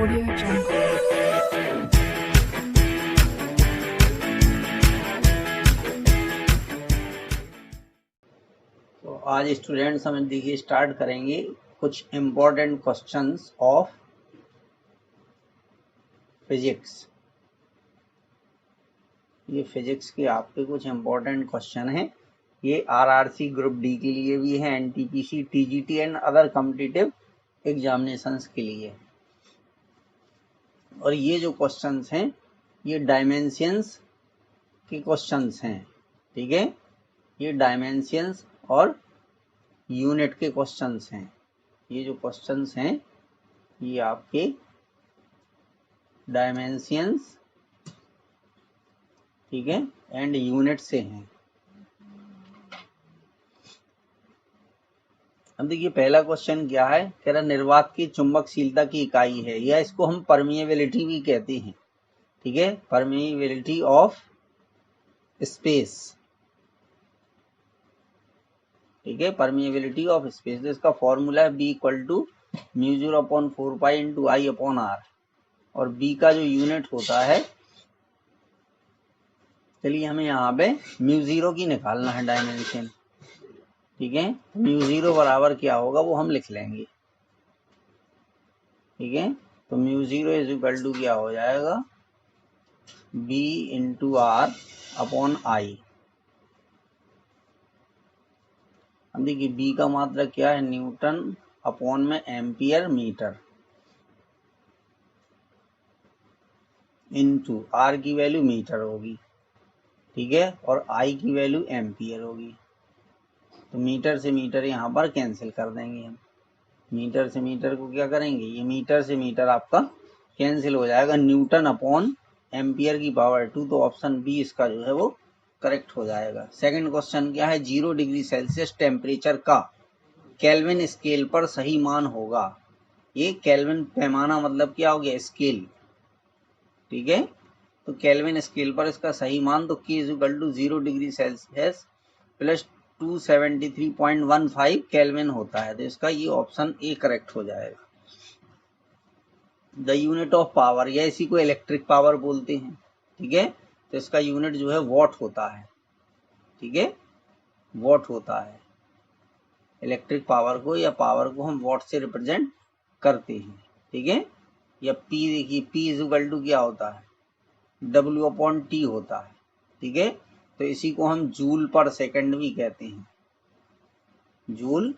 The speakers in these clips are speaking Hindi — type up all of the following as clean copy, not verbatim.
Audio Jungle. तो आज स्टूडेंट्स हम देखिए स्टार्ट करेंगे कुछ इम्पोर्टेंट क्वेश्चंस ऑफ फिजिक्स। ये फिजिक्स के आपके कुछ इम्पोर्टेंट क्वेश्चन हैं। ये आरआरसी ग्रुप डी के लिए भी है, NTPC, TGT and other competitive examinations के लिए। और ये जो क्वेश्चंस हैं ये डायमेंशंस के क्वेश्चंस हैं, ठीक है। ये डायमेंशंस और यूनिट के क्वेश्चंस हैं। ये जो क्वेश्चंस हैं ये आपके डायमेंशंस, ठीक है, एंड यूनिट से हैं। अब देखिए पहला क्वेश्चन क्या है, कह रहा निर्वात की चुंबकशीलता की इकाई है, या इसको हम परमिएबिलिटी भी कहते हैं, ठीक है, परमिएबिलिटी ऑफ स्पेस, ठीक है, परमिएबिलिटी ऑफ स्पेस। तो इसका फॉर्मूला है B equal to mu 0/4 pi into I upon R, और बी का जो यूनिट होता है, चलिए हमें यहाँ पे म्यू 0 की निकालना है डायमेंशन, ठीक है। म्यू 0 बराबर क्या होगा वो हम लिख लेंगे, ठीक है। तो म्यू 0 इज इक्वल टू क्या हो जाएगा, B into R upon I. अब देखिए बी का मात्रक क्या है, न्यूटन अपॉन में एम्पियर मीटर, इनटू आर की वैल्यू मीटर होगी, ठीक है, और आई की वैल्यू एम्पियर होगी। तो मीटर से मीटर यहाँ पर कैंसिल कर देंगे हम। मीटर से मीटर को क्या करेंगे, ये मीटर से मीटर आपका कैंसिल हो जाएगा, न्यूटन अपॉन एम्पियर की पावर 2। तो ऑप्शन बी इसका जो है वो करेक्ट हो जाएगा। सेकंड क्वेश्चन क्या है, 0 डिग्री सेल्सियस टेम्परेचर का केल्विन स्केल पर सही मान होगा। ये केल्विन पैमाना मतलब क्या हो गया, स्केल, ठीक है। तो केल्विन स्केल पर इसका सही मान तो K equal to 0 degree Celsius plus 273.15 kelvin होता है। तो इसका ये ऑप्शन ए करेक्ट हो जाएगा। द यूनिट ऑफ पावर, या इसी को इलेक्ट्रिक पावर बोलते हैं, ठीक है। तो इसका यूनिट जो है वॉट होता है, ठीक है, वॉट होता है। इलेक्ट्रिक पावर को या पावर को हम वॉट से रिप्रेजेंट करते हैं, ठीक है। या पी, देखिए पी इज इक्वल टू क्या होता है, W अपॉन टी होता है, ठीक है। तो इसी को हम जूल पर सेकंड भी कहते हैं, जूल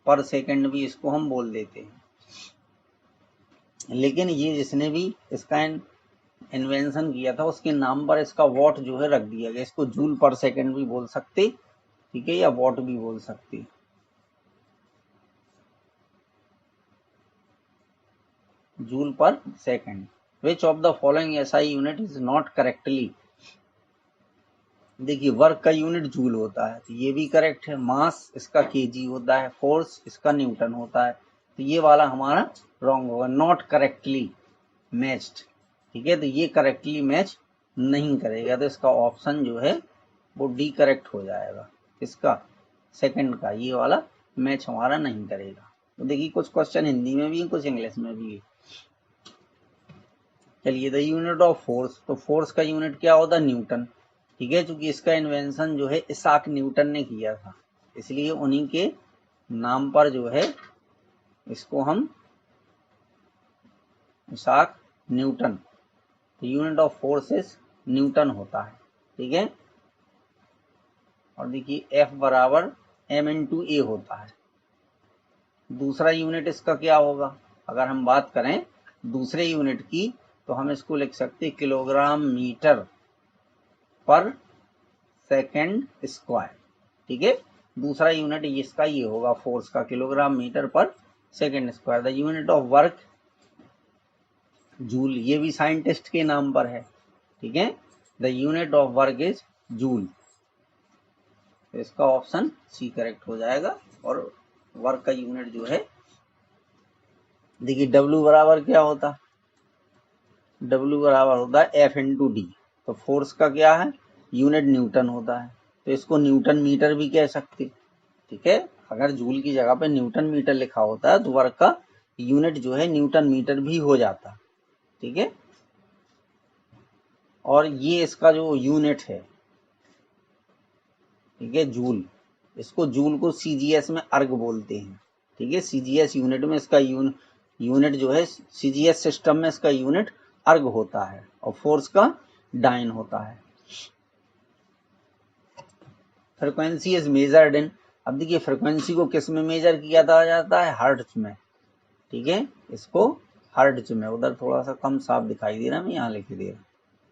पर सेकंड भी इसको हम बोल देते हैं। लेकिन ये जिसने भी इसका इन्वेंशन किया था उसके नाम पर इसका वॉट जो है रख दिया गया। इसको जूल पर सेकंड भी बोल सकते, ठीक है, या वॉट भी बोल सकते। जूल पर second. Which of the following SI unit is not correctly, देखिए वर्क का यूनिट जूल होता है तो ये भी करेक्ट है, मास इसका केजी होता है, फोर्स इसका न्यूटन होता है, तो ये वाला हमारा रॉन्ग होगा, नॉट करेक्टली मैच्ड, ठीक है। तो ये करेक्टली मैच नहीं करेगा, तो इसका ऑप्शन जो है वो डी करेक्ट हो जाएगा। इसका सेकंड का ये वाला मैच हमारा नहीं करेगा। तो देखिए कुछ क्वेश्चन हिंदी में भी है, कुछ इंग्लिश में भी है। चलिए द यूनिट ऑफ फोर्स, तो फोर्स का यूनिट क्या होता है, न्यूटन, ठीक है। चूंकि इसका इन्वेंशन जो है इसाक न्यूटन ने किया था, इसलिए उन्हीं के नाम पर जो है इसको हम इसाक न्यूटन, तो unit of force is Newton होता है, ठीक है। और देखिए F बराबर m इंटू ए होता है। दूसरा यूनिट इसका क्या होगा, अगर हम बात करें दूसरे यूनिट की तो हम इसको लिख सकते हैं किलोग्राम मीटर पर सेकंड स्क्वायर, ठीक है। दूसरा यूनिट इसका ये होगा फोर्स का, किलोग्राम मीटर पर second square. The unit of work joule, ये भी साइंटिस्ट के नाम पर है, ठीक है। The unit of work is joule, तो इसका ऑप्शन सी करेक्ट हो जाएगा। और वर्क का यूनिट जो है, देखिए W बराबर क्या होता है, W बराबर होता है F इंटू डी। तो फोर्स का क्या है, यूनिट न्यूटन होता है, तो इसको न्यूटन मीटर भी कह सकते, ठीक है। अगर जूल की जगह पे न्यूटन मीटर लिखा होता है तो वर्क का यूनिट जो है न्यूटन मीटर भी हो जाता। ठीक है, और ये इसका जो यूनिट है, ठीक है, जूल, इसको जूल को सीजीएस में अर्ग बोलते हैं। ठीक है, सीजीएस यूनिट में इसका यूनिट जो है, सीजीएस सिस्टम में इसका यूनिट अर्ग होता है और फोर्स का डाइन होता है। फ्रीक्वेंसी इज मेजर्ड इन, अब देखिए फ्रीक्वेंसी को किस में मेजर किया जाता है, हर्ट्ज में। ठीक है, इसको हर्ट्ज में, उधर थोड़ा सा कम साफ दिखाई दे रहा, मैं यहाँ लिख दे रहा,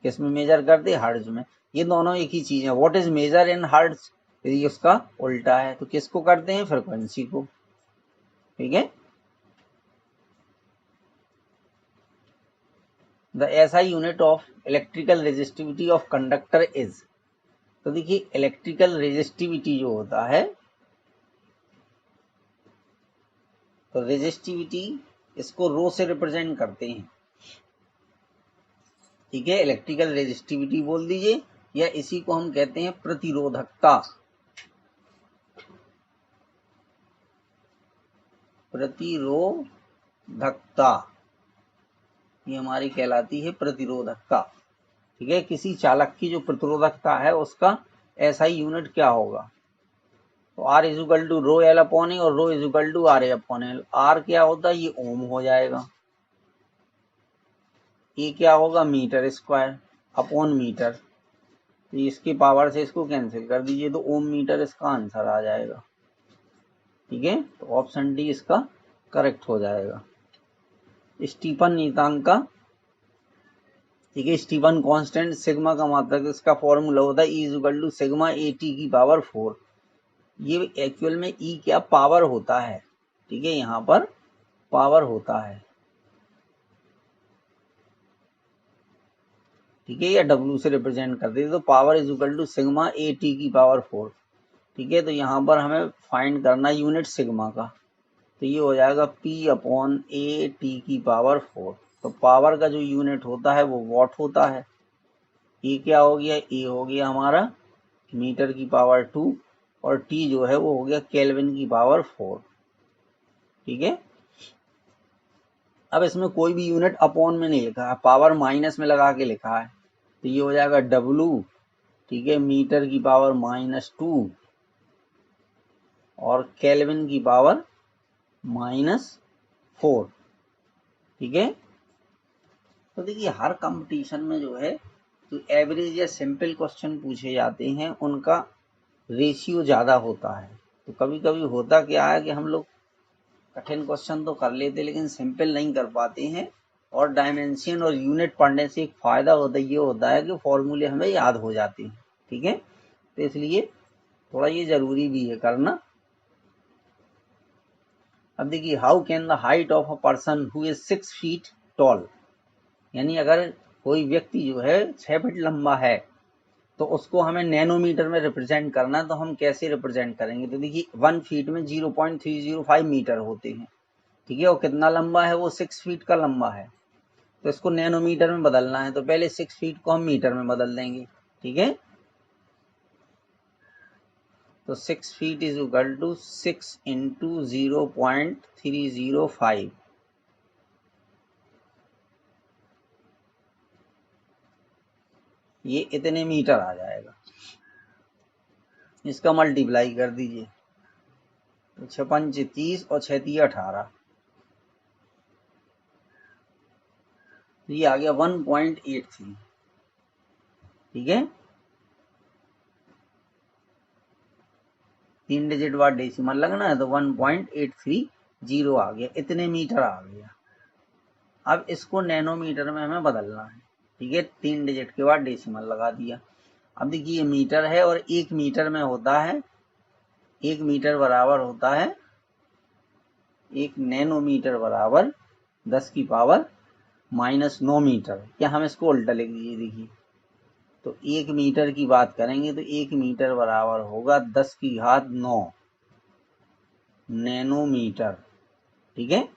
किस में मेजर करते, हर्ट्ज में। ये दोनों एक ही चीज है। What is measure in hertz, यदि उसका उल्टा है तो किसको करते हैं, फ्रीक्वेंसी को। ठीक है, the SI unit of electrical resistivity of conductor is, तो देखिए इलेक्ट्रिकल रेजिस्टिविटी जो होता है, तो रेजिस्टिविटी इसको रो से रिप्रेजेंट करते हैं। ठीक है, इलेक्ट्रिकल रेजिस्टिविटी बोल दीजिए, या इसी को हम कहते हैं प्रतिरोधकता। प्रतिरोधकता ये हमारी कहलाती है प्रतिरोधकता। ठीक है, किसी चालक की जो प्रतिरोधकता है उसका एसआई यूनिट क्या होगा, तो R is equal to rho L upon A और rho is equal to R A upon L. R क्या होता है, ये ओम हो जाएगा, ये क्या होगा, मीटर स्क्वायर अपॉन मीटर, तो इसकी पावर से इसको कैंसिल कर दीजिए, तो ओम मीटर इसका आंसर आ जाएगा। ठीक है, तो ऑप्शन डी इसका करेक्ट हो जाएगा। स्टीफन नीयतांक का, ठीक है, स्टीफन कांस्टेंट सिग्मा का मात्रक, इसका फॉर्मूला होता है E is equal to sigma A T की पावर 4। ये एक्चुअल में ई क्या पावर होता है। ठीक है, यहाँ पर पावर होता है। ठीक है, या डब्ल्यू से रिप्रेजेंट कर देते तो power is equal to sigma A T की पावर 4। ठीक है, तो यहाँ पर हमें फाइंड करना यूनिट सिग्मा का, तो ये हो जाएगा पी अपॉन ए टी की पावर 4। तो पावर का जो यूनिट होता है वो वॉट होता है। ए क्या हो गया, ए हो गया हमारा मीटर की पावर 2 और टी जो है वो हो गया केल्विन की पावर 4। ठीक है, अब इसमें कोई भी यूनिट अपॉन में नहीं लिखा है, पावर माइनस में लगा के लिखा है, तो ये हो जाएगा डब्लू। ठीक है, मीटर की पावर -2 और केल्विन की पावर -4। ठीक है, तो देखिए हर कंपटीशन में जो है तो एवरेज या सिंपल क्वेश्चन पूछे जाते हैं, उनका रेशियो ज़्यादा होता है। तो कभी कभी होता क्या है कि हम लोग कठिन क्वेश्चन तो कर लेते लेकिन सिंपल नहीं कर पाते हैं, और डायमेंशन और यूनिट पढ़ने से एक फ़ायदा होता है, ये होता है कि फॉर्मूले हमें याद हो जाते हैं। ठीक है, तो इसलिए थोड़ा ये ज़रूरी भी है करना। अब देखिए, how can the height of a person who is 6 feet tall, यानी अगर कोई व्यक्ति जो है 6 फीट लंबा है तो उसको हमें नैनोमीटर में रिप्रेजेंट करना है, तो हम कैसे रिप्रेजेंट करेंगे, तो देखिए 1 फीट में 0.305 मीटर होते हैं। ठीक है, और कितना लंबा है, वो 6 फीट का लंबा है, तो इसको नैनोमीटर में बदलना है, तो पहले 6 फीट को हम मीटर में बदल देंगे। ठीक है, तो 6 feet is equal to 6 into 0.305, ये इतने मीटर आ जाएगा। इसका मल्टीप्लाई कर दीजिए, तो 6 पंच 30 और 6 तिया 18, ये आ गया 1.83। ठीक है, 3 डिजिट बाद डेसिमल लगना है, तो 1.830 आ गया, इतने मीटर आ गया। अब इसको नैनोमीटर में हमें बदलना है। ठीक है, 3 डिजिट के बाद डेसिमल लगा दिया। अब देखिए ये मीटर है और 1 मीटर में होता है, 1 मीटर बराबर होता है, 1 नैनोमीटर बराबर 10 की पावर -9 मीटर। क्या हम इसको उल्टा लिख दीजिए, देखिए तो 1 मीटर की बात करेंगे तो 1 मीटर बराबर होगा 10 की घात 9 नैनोमीटर। ठीक है,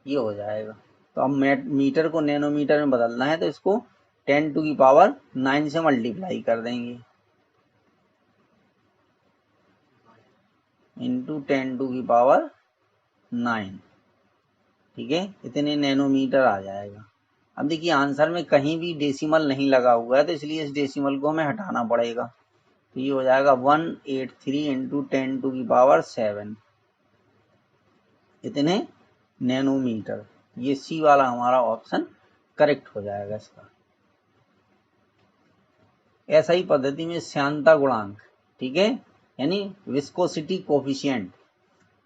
ये हो जाएगा। तो अब मीटर को नैनोमीटर में बदलना है, तो इसको 10 टू की पावर 9 से मल्टीप्लाई कर देंगे, इंटू 10 टू की पावर 9। ठीक है, इतने नैनोमीटर आ जाएगा। अब देखिए आंसर में कहीं भी डेसिमल नहीं लगा हुआ है, तो इसलिए इस डेसिमल को हमें हटाना पड़ेगा। तो ये हो जाएगा 183 इंटू 10⁻7 इतने नैनोमीटर। ये सी वाला हमारा ऑप्शन करेक्ट हो जाएगा इसका। ऐसा ही पद्धति में श्यानता गुणांक, ठीक है, यानी विस्कोसिटी कोफिशिएंट,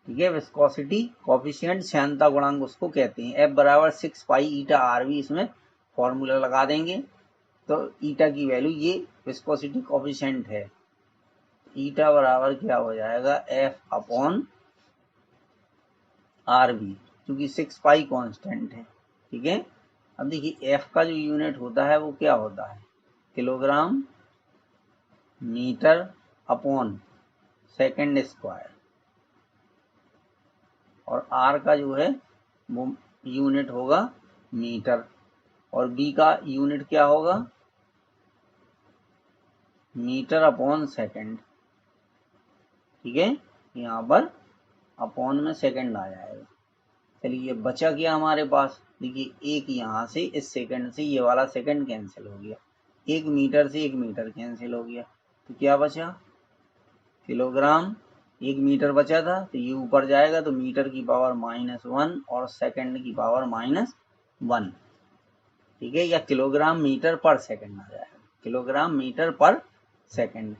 ठीक है, विस्कोसिटी कोफिशिएंट श्यानता गुणांक उसको कहते हैं। F बराबर 6 पाई ईटा RV, इसमें फॉर्मूला लगा देंगे तो ईटा की वैल्यू ये विस्कोसिटी कोफिशिएंट है। ईटा बराबर क्या हो जाएगा, F अपॉन RV, क्योंकि 6 पाई कांस्टेंट है, ठीक है। अब देखिए F का जो यूनिट होता है वो क्या होता है, kilogram metre upon second square, और R का जो है वो यूनिट होगा मीटर, और B का यूनिट क्या होगा, मीटर अपॉन सेकंड, ठीक है। यहाँ पर अपॉन में सेकंड आ जाएगा। चलिए बचा क्या हमारे पास, देखिए एक यहाँ से इस सेकंड से ये वाला सेकंड कैंसिल हो गया, एक मीटर से एक मीटर कैंसिल हो गया, तो क्या बचा, किलोग्राम, एक मीटर बचा था तो ये ऊपर जाएगा तो मीटर की पावर -1 और सेकंड की पावर -1, ठीक है, या किलोग्राम मीटर पर सेकंड आ जाएगा, किलोग्राम मीटर पर सेकंड,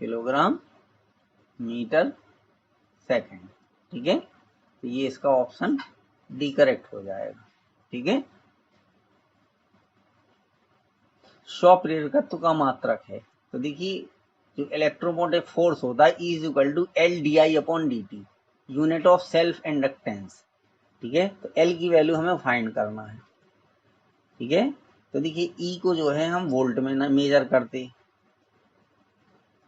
किलोग्राम मीटर सेकंड, ठीक है। तो ये इसका ऑप्शन डी करेक्ट हो जाएगा, ठीक है। 100 प्रेरकत्व का मात्रक है, तो देखिए जो इलेक्ट्रोमोटिव फोर्स होता है E = LdI/dt, unit of self inductance, ठीक है। तो L की वैल्यू हमें फाइंड करना है, ठीक है। तो देखिए E को जो है हम वोल्ट में मेजर करते,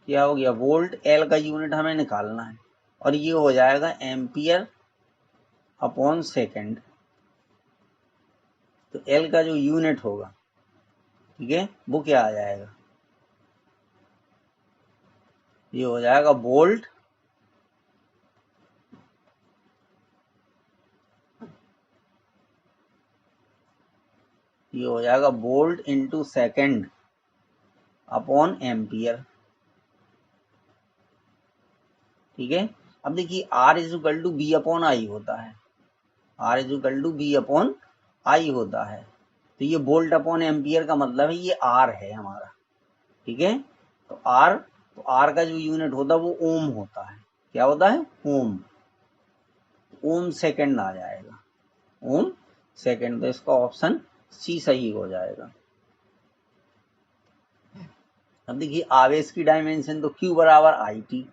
क्या हो गया वोल्ट, L का यूनिट हमें निकालना है, और ये हो जाएगा एम्पियर अपॉन सेकंड। तो L का जो यूनिट होगा, ठीक है, वो क्या आ जाएगा, ये हो जाएगा वोल्ट ये हो जाएगा volt into second upon ampere, ठीक है। अब देखिए R = B/I होता है, R = B/I होता है, तो ये वोल्ट अपॉन एम्पियर का मतलब है ये R है हमारा, ठीक है। तो R का जो यूनिट होता है वो ओम होता है, क्या होता है, ओम, ओम सेकंड आ जाएगा, ओम सेकंड, तो इसका ऑप्शन सी सही हो जाएगा। अब देखिए आवेश की डायमेंशन, तो Q बराबर IT,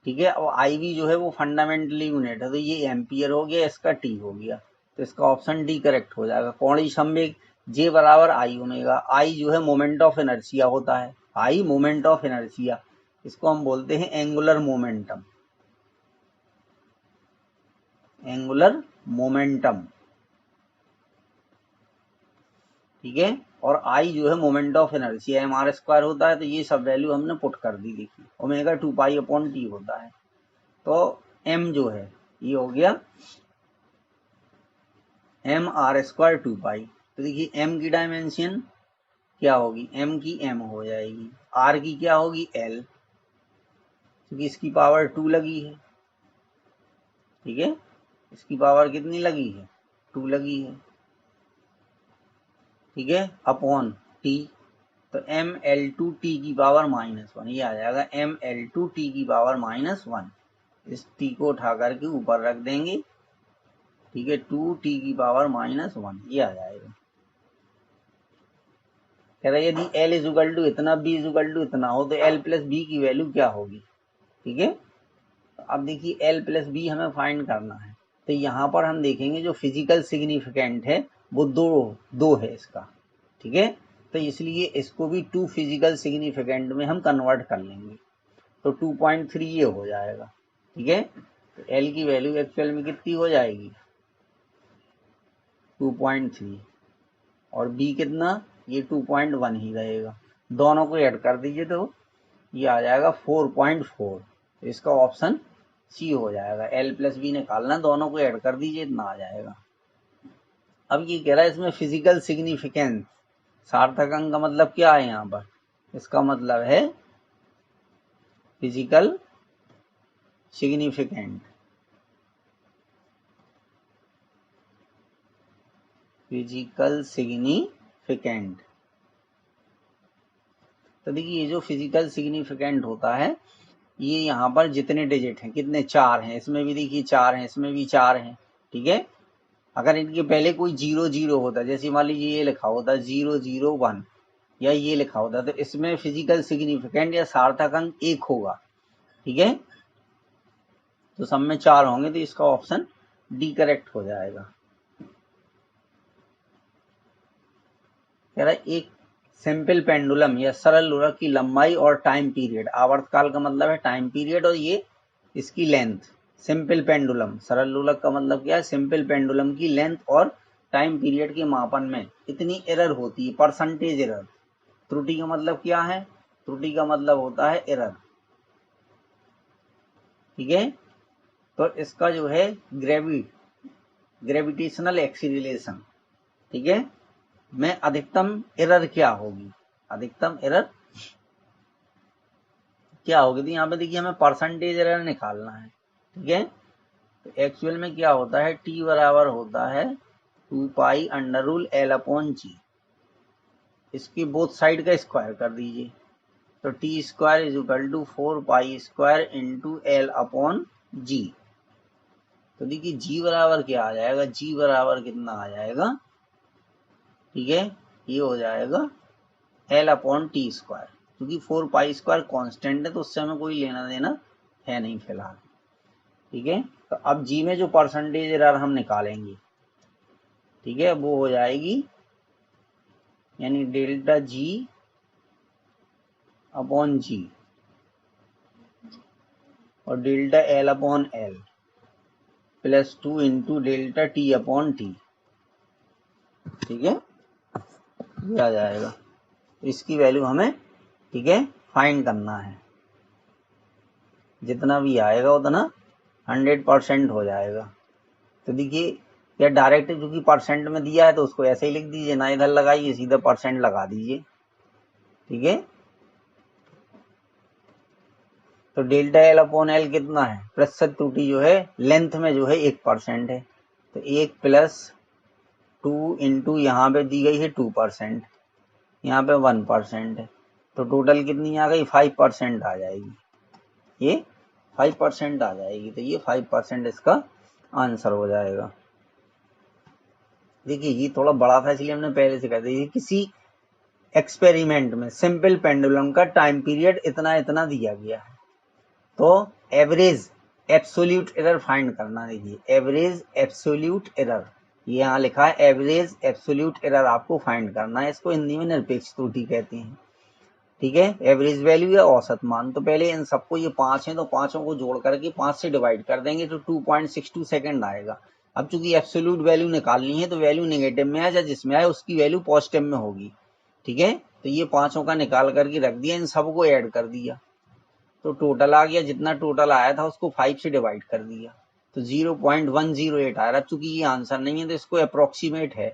ठीक है, और IV जो है वो फंडामेंटली यूनिट है, तो ये एम्पियर हो गया, इसका T हो गया, तो इसका ऑप्शन डी करेक्ट हो जाएगा। कोणीय संवेग J बराबर I ओमेगा, I जो है मोमेंट ऑफ इनर्शिया होता है, I मोमेंट ऑफ इनर्शिया, इसको हम बोलते हैं एंगुलर मोमेंटम, एंगुलर मोमेंटम, ठीक है। और I जो है मोमेंट ऑफ इनर्शिया mr² होता है, तो ये सब वैल्यू हमने पुट कर दी, देखिए ओमेगा 2π/T होता है, तो m जो है ये हो गया mr² 2π, तो देखिए m की डायमेंशन क्या होगी, m की m हो जाएगी, r की क्या होगी l, क्योंकि इसकी पावर 2 लगी है, ठीक है, इसकी पावर कितनी लगी है, 2 लगी है, ठीक है, अपॉन t, तो mL2t की पावर -1, ये आ जाएगा mL2t की पावर -1, इस t को उठा करके ऊपर रख देंगे, ठीक है, 2t की पावर -1, ये आ जाएगा। कह रहा है यदि L = इतना, B = इतना हो तो L + B की वैल्यू क्या होगी, ठीक है। अब देखिए L + B हमें फाइंड करना है, तो यहाँ पर हम देखेंगे जो फिजिकल सिग्निफिकेंट है वो दो है इसका, ठीक है, तो इसलिए इसको भी 2 फिजिकल सिग्निफिकेंट में हम कन्वर्ट कर लेंगे, तो 2.3 ये हो जाएगा, ठीक है। तो L की वैल्यू एक्चुअल में कितनी हो जाएगी, 2.3, और B कितना, ये 2.1 ही रहेगा, दोनों को ऐड कर दीजिए तो ये आ जाएगा 4.4, तो इसका ऑप्शन सी हो जाएगा। एल प्लस बी निकालना, दोनों को ऐड कर दीजिए, इतना आ जाएगा। अब ये कह रहा है इसमें फिजिकल सिग्निफिकेंस, सार्थक अंक का मतलब क्या है यहाँ पर, इसका मतलब है फिजिकल सिग्निफिकेंट। फिजिकल सिग्निफिकेंट, तो देखिए ये जो फिजिकल सिग्निफिकेंट होता है, ये यहाँ पर जितने डिजिट हैं, कितने, 4 हैं, इसमें भी देखिए 4 हैं, इसमें भी 4 हैं, ठीक है। अगर इनके पहले कोई 0 0 होता, जैसे मान लीजिए ये लिखा होता 0 0 1, या ये लिखा होता, तो इसमें फिजिकल सिग्निफिकेंट या सार्थक अंक 1 होगा, ठीक है। तो सब में 4 होंगे, तो इसका ऑप्शन डी करेक्ट हो जाएगा। कह रहा है एक सिंपल पेंडुलम या सरल लोलक की लंबाई और टाइम पीरियड, आवर्तकाल का मतलब है टाइम पीरियड, और ये इसकी लेंथ, सिंपल पेंडुलम, सरल लोलक का मतलब क्या है, सिंपल पेंडुलम की लेंथ और टाइम पीरियड के मापन में इतनी एरर होती है, परसेंटेज एरर। त्रुटि का मतलब क्या है, त्रुटि का मतलब होता है एरर, ठीक है। तो इसका जो है ग्रेविटेशनल एक्सीलरेशन, ठीक है, में अधिकतम एरर क्या होगी, अधिकतम एरर क्या होगी। तो यहाँ पे देखिए हमें परसेंटेज एरर निकालना है, ठीक है। तो एक्चुअल में क्या होता है, टी बराबर होता है 2 pi under root L upon g, इसकी बोथ साइड का स्क्वायर कर दीजिए, तो T square is equal to 4 pi square into L upon g. तो देखिए जी बराबर क्या आ जाएगा, जी बराबर कितना आ जाएगा, ठीक है, ये हो जाएगा एल अपॉन टी स्क्वायर, क्योंकि 4 पाई स्क्वायर कॉन्स्टेंट है, तो उससे हमें कोई लेना देना है नहीं फिलहाल, ठीक है। तो अब जी में जो परसेंटेज एरर हम निकालेंगे, ठीक है, वो हो जाएगी यानी डेल्टा जी अपॉन जी और delta L upon L plus 2 into delta T upon T, ठीक है, ये आ जाएगा। इसकी वैल्यू हमें, ठीक है, फाइंड करना है, जितना भी आएगा उतना 100% हो जाएगा। तो देखिए या डायरेक्ट क्योंकि परसेंट में दिया है तो उसको ऐसे ही लिख दीजिए, ना इधर लगाइए, सीधा परसेंट लगा दीजिए, ठीक है। तो डेल्टा एल अपॉन एल कितना है, प्रतिशत त्रुटि जो है लेंथ में जो है 1% है, तो 1 प्लस 2 इंटू यहाँ पे दी गई है 2%, यहाँ पे 1% है, तो टोटल कितनी आ गई, 5% आ जाएगी, ये 5% आ जाएगी, तो ये 5% इसका आंसर हो जाएगा। देखिए ये थोड़ा बड़ा था इसलिए हमने पहले से कह दिया, किसी एक्सपेरिमेंट में सिंपल पेंडुलम का टाइम पीरियड इतना इतना दिया गया है, तो एवरेज एब्सोल्यूट एरर फाइंड करना। देखिए एवरेज एब्सोल्यूट एरर, ये यहाँ लिखा है एवरेज एब्सोल्यूट एरर आपको फाइंड करना है, इसको हिंदी में निरपेक्ष त्रुटि कहते हैं, ठीक है। एवरेज वैल्यू या औसत मान, तो पहले इन सबको, ये 5 हैं तो पांचों को जोड़ करके 5 से डिवाइड कर देंगे तो 2.62 सेकेंड आएगा। अब चूंकि एब्सोल्यूट वैल्यू निकालनी है तो वैल्यू नेगेटिव में आए या जिसमें आए उसकी वैल्यू पॉजिटिव में होगी, ठीक है। तो ये पांचों का निकाल करके रख दिया, इन सबको ऐड कर दिया, तो टोटल आ गया, जितना टोटल आया था उसको 5 से डिवाइड कर दिया, तो 0.108 आ रहा। चूंकि ये आंसर नहीं है तो इसको अप्रोक्सीमेट है,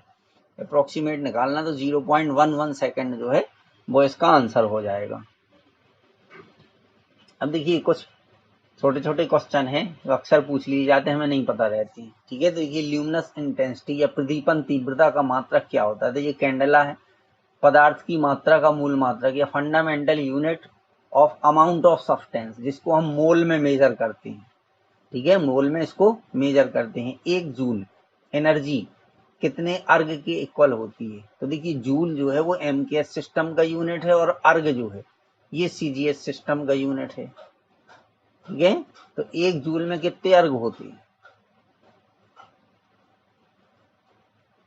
अप्रोक्सीमेट निकालना, तो 0.11 सेकेंड जो है वो इसका आंसर हो जाएगा। अब देखिए कुछ छोटे छोटे क्वेश्चन हैं जो अक्सर पूछ लिए जाते हैं, हमें नहीं पता रहती है, ठीक है। तो देखिए ल्यूमिनस इंटेंसिटी या प्रदीपन तीव्रता का मात्रक क्या होता है, तो ये कैंडेला है, पदार्थ की मात्रा का मूल मात्रक या fundamental unit of amount of substance, जिसको हम मोल में मेजर करते हैं, ठीक है, मोल में इसको मेजर करते हैं। 1 जूल एनर्जी कितने अर्ग के इक्वल होती है, तो देखिए जूल जो है वो एमकेएस सिस्टम का यूनिट है और अर्ग जो है ये सीजीएस सिस्टम का यूनिट है, ठीक है। तो 1 जूल में कितने अर्ग होते हैं,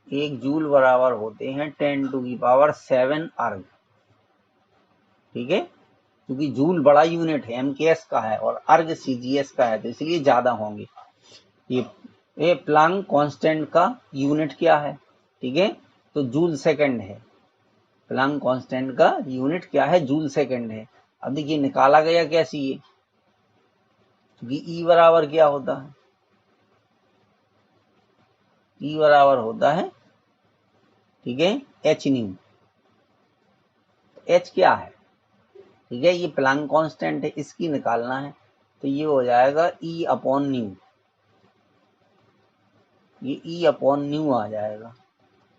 1 जूल बराबर होते हैं 10⁻7 अर्ग, ठीक है, क्योंकि जूल बड़ा यूनिट है, एमकेएस का है और अर्ग सीजीएस का है, तो इसलिए ज्यादा होंगे। ये प्लांक कांस्टेंट का यूनिट क्या है, ठीक है, तो जूल सेकंड है, प्लांक कांस्टेंट का यूनिट क्या है, जूल सेकंड है। अब देखिए निकाला गया कैसे, ये क्योंकि ई बराबर क्या होता है, ई बराबर होता है, ठीक है, एच न्यू। एच क्या है, ठीक है, ये प्लैंक कांस्टेंट है, इसकी निकालना है, तो ये हो जाएगा ई अपॉन न्यू, ये ई अपॉन न्यू आ जाएगा,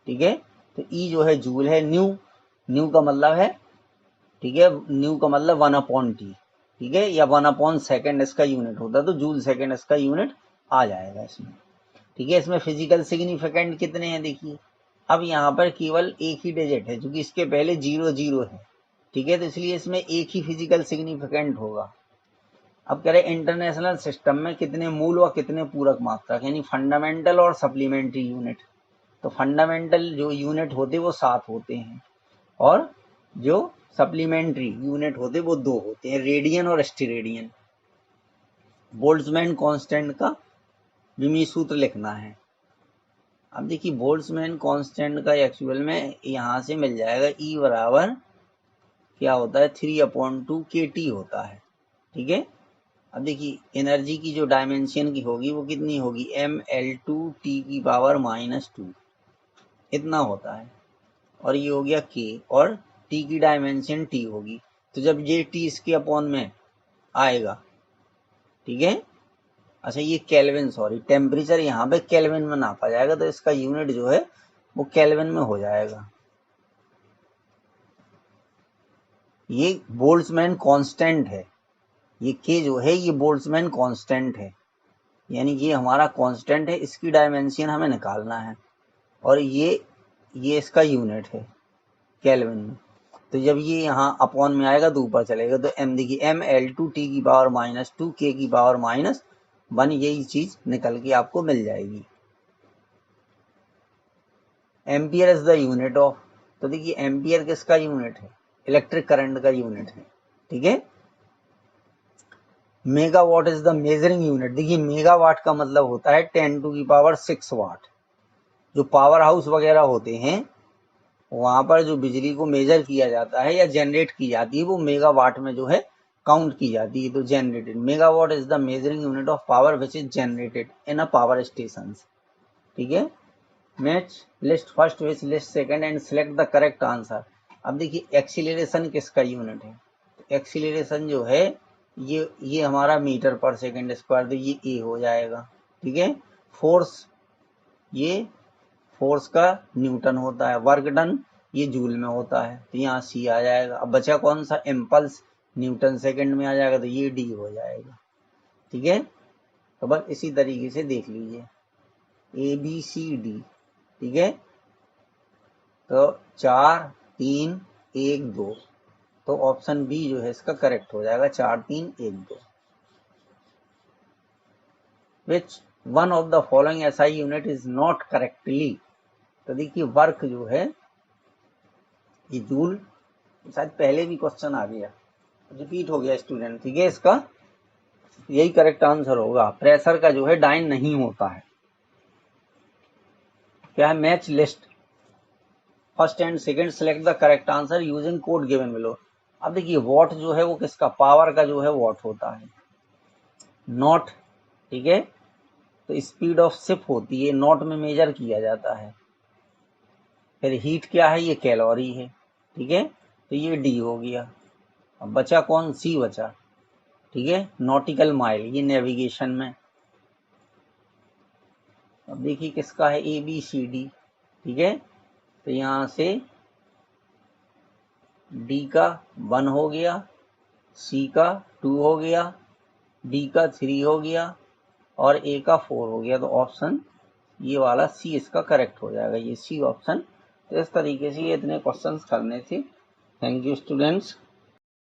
ठीक है। तो ई जो है जूल है, न्यू, न्यू का मतलब है, ठीक है, न्यू का मतलब 1/t, ठीक है, या 1/सेकेंड इसका यूनिट होता है, तो जूल सेकेंड इसका यूनिट आ जाएगा इसमें, ठीक है। इसमें फिजिकल सिग्निफिकेंट कितने हैं देखिए, अब यहाँ पर केवल एक ही डिजिट है, क्योंकि इसके पहले 0 0 है, ठीक है, तो इसलिए इसमें एक ही फिजिकल सिग्निफिकेंट होगा। अब कह रहे इंटरनेशनल सिस्टम में कितने मूल व कितने पूरक मात्रक, यानी फंडामेंटल और सप्लीमेंट्री यूनिट। तो फंडामेंटल जो यूनिट होते वो 7 होते हैं, और जो सप्लीमेंट्री यूनिट होते वो 2 होते हैं, रेडियन और स्टेरेडियन। बोल्ट्जमैन कांस्टेंट का विमी सूत्र लिखना है। अब देखिए बोल्ट्जमैन कांस्टेंट का एक्चुअल में यहाँ से मिल जाएगा, ई बराबर क्या होता है, 3/2 kT होता है, ठीक है। अब देखिए एनर्जी की जो डायमेंशन की होगी वो कितनी होगी, mL2T⁻², इतना होता है, और ये हो गया K, और T की डायमेंशन T होगी, तो जब ये T इसके अपॉन में आएगा, ठीक है। अच्छा ये केल्विन, सॉरी टेम्परेचर यहाँ पे केल्विन में नापा जाएगा, तो इसका यूनिट जो है वो केल्विन में हो जाएगा। ये बोल्ट्जमैन कांस्टेंट है, ये K जो है ये बोल्ट्जमैन कांस्टेंट है, यानी ये हमारा कांस्टेंट है, इसकी डायमेंशन हमें निकालना है, और ये इसका यूनिट है केल्विन में। तो जब ये यहाँ अपॉन में आएगा तो ऊपर चलेगा, तो m देखिए mL2T⁻², K⁻1, यही चीज निकल के आपको मिल जाएगी। Ampere is the unit of, तो देखिए एम्पियर किसका यूनिट है, इलेक्ट्रिक करंट का यूनिट है, ठीक है। Megawatt is the measuring unit, देखिए मेगावाट का मतलब होता है 10⁶ वाट। जो पावर हाउस वगैरह होते हैं वहां पर जो बिजली को मेजर किया जाता है या जनरेट की जाती है वो मेगावाट में जो है काउंट की जाती है, तो generated, megawatt is the measuring unit of power which is generated in a power station, ठीक है। Match list first which list second and select the correct answer. अब देखिए एक्सीलरेशन किसका यूनिट है, एक्सीलरेशन जो है ये हमारा मीटर पर सेकंड स्क्वायर, तो ये ए हो जाएगा, ठीक है। फोर्स, ये फोर्स का न्यूटन होता है, वर्क डन ये जूल में होता है, तो यहाँ सी आ जाएगा। अब बचा कौन सा, इम्पल्स, न्यूटन सेकंड में आ जाएगा, तो ये डी हो जाएगा, ठीक है। तो बस इसी तरीके से देख लीजिए ABCD, ठीक है। तो 4 3 1 2, तो ऑप्शन बी जो है इसका करेक्ट हो जाएगा, 4 3 1 2। Which one of the following SI unit is not correctly, तो देखिए वर्क जो है ये जूल, शायद पहले भी क्वेश्चन आ गया, रिपीट हो गया स्टूडेंट, ठीक है। इसका यही करेक्ट आंसर होगा, प्रेशर का जो है डाइन नहीं होता है। क्या है, match list first and second, select the correct answer using code given below. अब देखिए वॉट जो है वो किसका, पावर का जो है वॉट होता है, नॉट, ठीक है। तो स्पीड ऑफ शिप होती है, नॉट में मेजर किया जाता है। फिर हीट क्या है, ये कैलोरी है, ठीक है, तो ये डी हो गया। अब बचा कौन, सी बचा, ठीक है, नॉटिकल माइल, ये नेविगेशन में। अब देखिए किसका है, ABCD, ठीक है, तो यहां से डी का 1 हो गया, सी का 2 हो गया, डी का 3 हो गया, और ए का 4 हो गया, तो ऑप्शन ये वाला सी इसका करेक्ट हो जाएगा, ये सी ऑप्शन। तो इस तरीके से ये इतने क्वेश्चंस करने थे। Thank you students.